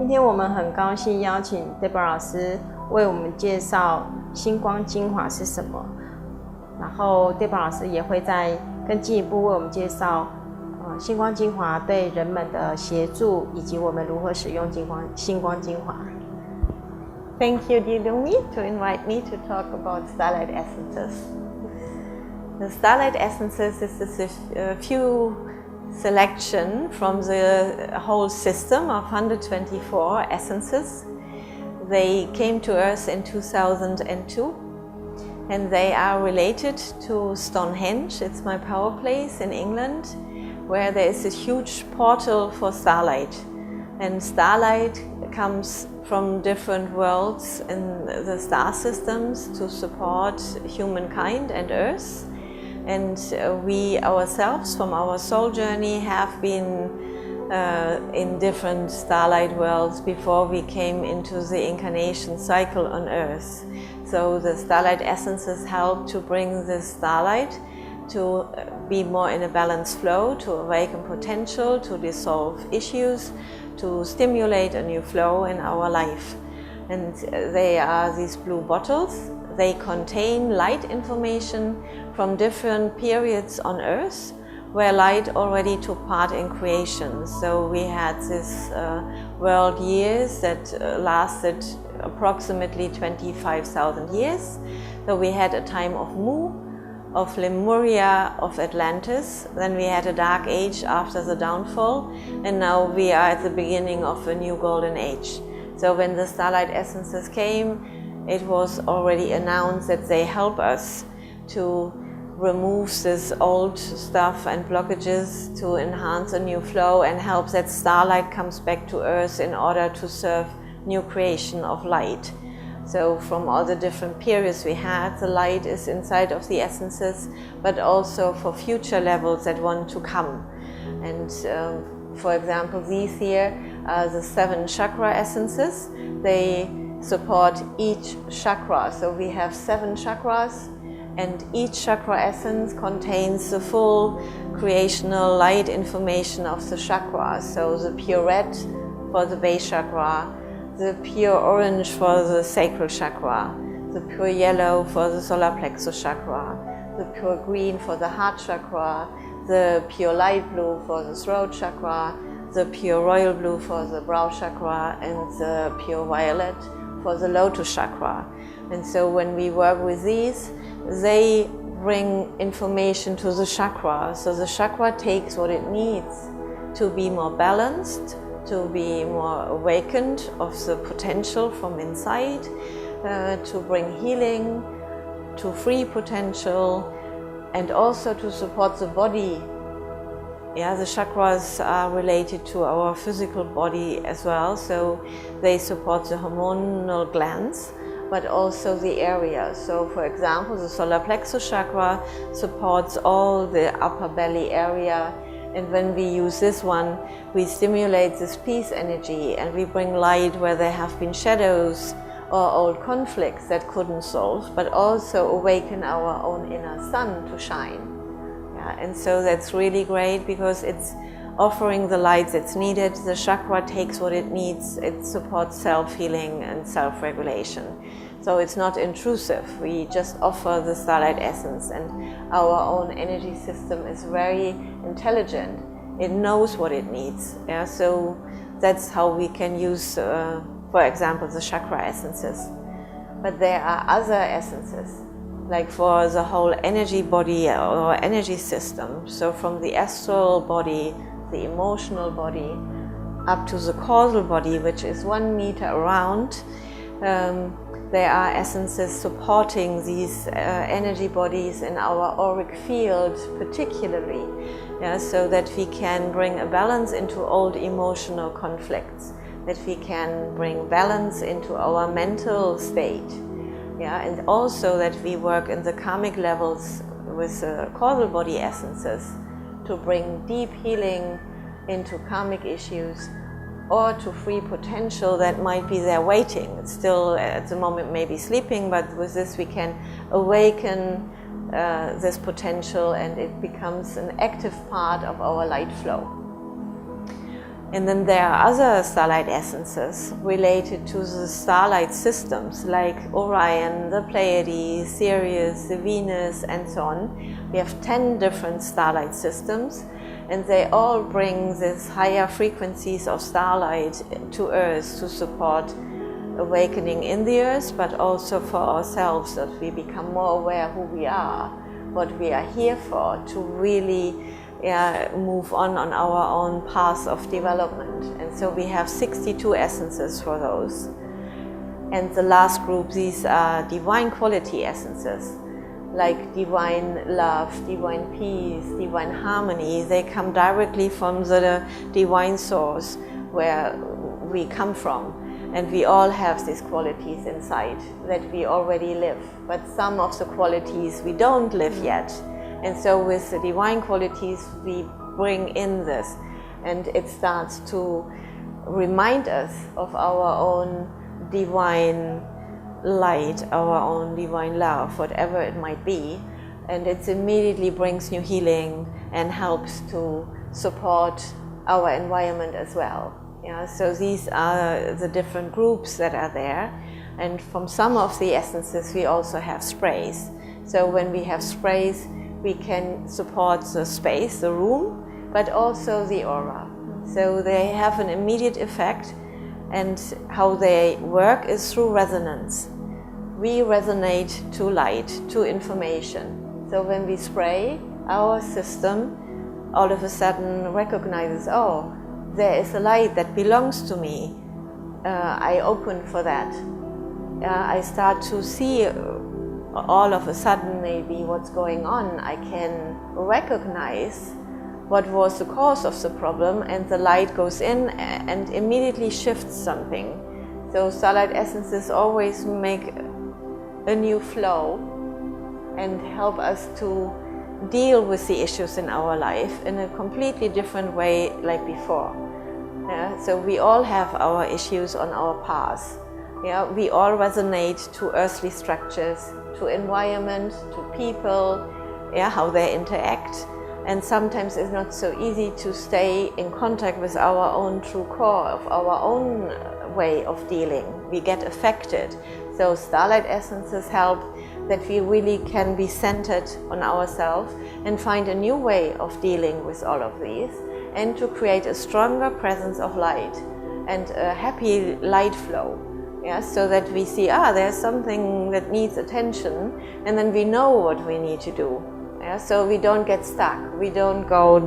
今天我们很高兴邀请 Deborah 老师为我们介绍星光精华是什么，然后 Deborah 老师也会再更进一步为我们介绍星光精华对人们的协助，以及我们如何使用星光精华。Thank you, Dilumi, to invite me to talk about starlight essences. The starlight essences is a few selection from the whole system of 124 essences. They came to Earth in 2002, and they are related to Stonehenge. It's my power place in England, where there is a huge portal for starlight. And starlight comes from different worlds in the star systems to support humankind and Earth. And we ourselves, from our soul journey, have been in different starlight worlds before we came into the incarnation cycle on Earth. So the starlight essences help to bring the starlight to be more in a balanced flow, to awaken potential, to dissolve issues, to stimulate a new flow in our life. And they are these blue bottles. They contain light information from different periods on Earth, where light already took part in creation. So we had this world years that lasted approximately 25,000 years. So we had a time of Mu, of Lemuria, of Atlantis. Then we had a dark age after the downfall, and now we are at the beginning of a new golden age. So when the starlight essences came, it was already announced that they help us to remove this old stuff and blockages, to enhance a new flow and help that starlight comes back to Earth in order to serve new creation of light. So from all the different periods we had, the light is inside of the essences, but also for future levels that want to come. And for example, these here are the 7 chakra essences. They support each chakra. So we have 7 chakras, and each chakra essence contains the full creational light information of the chakras. So the pure red for the base chakra, the pure orange for the sacral chakra, the pure yellow for the solar plexus chakra, the pure green for the heart chakra, the pure light blue for the throat chakra, the pure royal blue for the brow chakra, and the pure violet for the lotus chakra. And so when we work with these, they bring information to the chakra. So the chakra takes what it needs to be more balanced, to be more awakened of the potential from inside, to bring healing, to free potential, and also to support the body. Yeah, the chakras are related to our physical body as well, so they support the hormonal glands, but also the area. So for example, the solar plexus chakra supports all the upper belly area, and when we use this one, we stimulate this peace energy, and we bring light where there have been shadows or old conflicts that couldn't solve, but also awaken our own inner sun to shine. And so that's really great because it's offering the light that's needed. The chakra takes what it needs. It supports self-healing and self-regulation. So it's not intrusive. We just offer the starlight essence, and our own energy system is very intelligent. It knows what it needs. Yeah? So that's how we can use, for example, the chakra essences. But there are other essences, like for the whole energy body or energy system. So from the astral body, the emotional body, up to the causal body, which is 1 meter around, there are essences supporting these energy bodies in our auric field particularly, so that we can bring a balance into old emotional conflicts, that we can bring balance into our mental state. And also that we work in the karmic levels with the causal body essences to bring deep healing into karmic issues, or to free potential that might be there waiting. It's still at the moment maybe sleeping, but with this we can awaken this potential, and it becomes an active part of our light flow. And then there are other starlight essences related to the starlight systems like Orion, the Pleiades, Sirius, the Venus, and so on. We have 10 different starlight systems, and they all bring these higher frequencies of starlight to Earth to support awakening in the Earth, but also for ourselves, that we become more aware who we are, what we are here for, to really move on our own path of development. And so we have 62 essences for those. And the last group, these are divine quality essences, like divine love, divine peace, divine harmony. They come directly from the divine source where we come from. And we all have these qualities inside that we already live. But some of the qualities we don't live yet. And so with the divine qualities, we bring in this. And it starts to remind us of our own divine light, our own divine love, whatever it might be. And it immediately brings new healing and helps to support our environment as well. Yeah, so these are the different groups that are there. And from some of the essences, we also have sprays. So when we have sprays, we can support the space, the room, but also the aura. So they have an immediate effect, and how they work is through resonance. We resonate to light, to information. So when we spray, our system all of a sudden recognizes, oh, there is a light that belongs to me. I open for that. I start to see all of a sudden maybe what's going on. I can recognize what was the cause of the problem, and the light goes in and immediately shifts something. So starlight essences always make a new flow and help us to deal with the issues in our life in a completely different way like before. So we all have our issues on our path. We all resonate to earthly structures, to environment, to people, how they interact. And sometimes it's not so easy to stay in contact with our own true core, of our own way of dealing. We get affected. So starlight essences help that we really can be centered on ourselves and find a new way of dealing with all of these, and to create a stronger presence of light and a happy light flow. So that we see, there's something that needs attention, and then we know what we need to do. So we don't get stuck, we don't go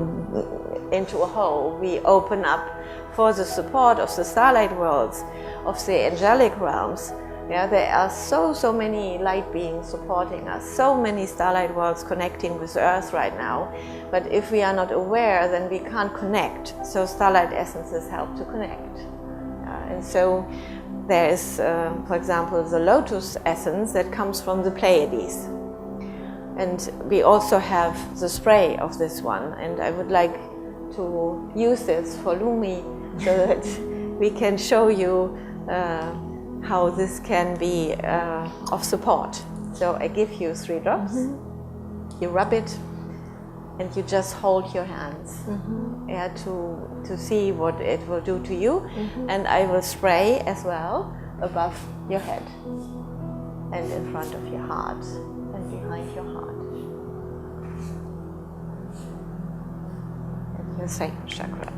into a hole, we open up for the support of the starlight worlds, of the angelic realms. There are so many light beings supporting us, so many starlight worlds connecting with Earth right now. But if we are not aware, then we can't connect. So starlight essences help to connect. And so there is, for example, the lotus essence that comes from the Pleiades. And we also have the spray of this one. And I would like to use this for Lumi so that we can show you how this can be of support. So I give you 3 drops. You rub it, and you just hold your hands to see what it will do to you. And I will spray as well above your head and in front of your heart and behind your heart and your sacral chakra.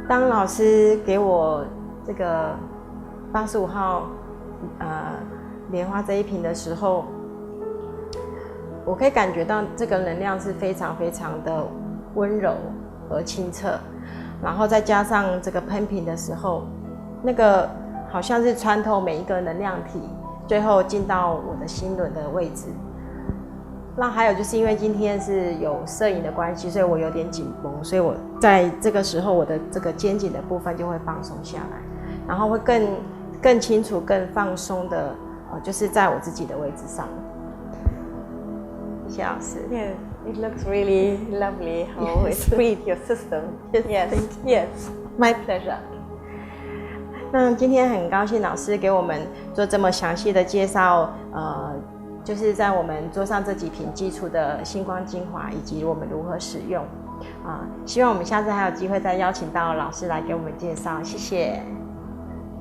当老师给我这个85号莲花这一瓶的时候，我可以感觉到这个能量是非常非常的温柔而清澈。然后再加上这个喷瓶的时候，那个好像是穿透每一个能量体，最后进到我的心轮的位置。那还有就是因为今天是有摄影的关系，所以我有点紧绷，所以我在这个时候我的这个肩颈的部分就会放松下来，然后会更清楚、更放松的，就是在我自己的位置上。谢谢老师。Yes, it looks really lovely how it freed your system. Yes, yes, my pleasure. 那今天很高兴老师给我们做这么详细的介绍，就是在我们桌上这几瓶基础的星光精华，以及我们如何使用。希望我们下次还有机会再邀请到老师来给我们介绍。谢谢。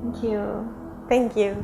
Thank you. Thank you.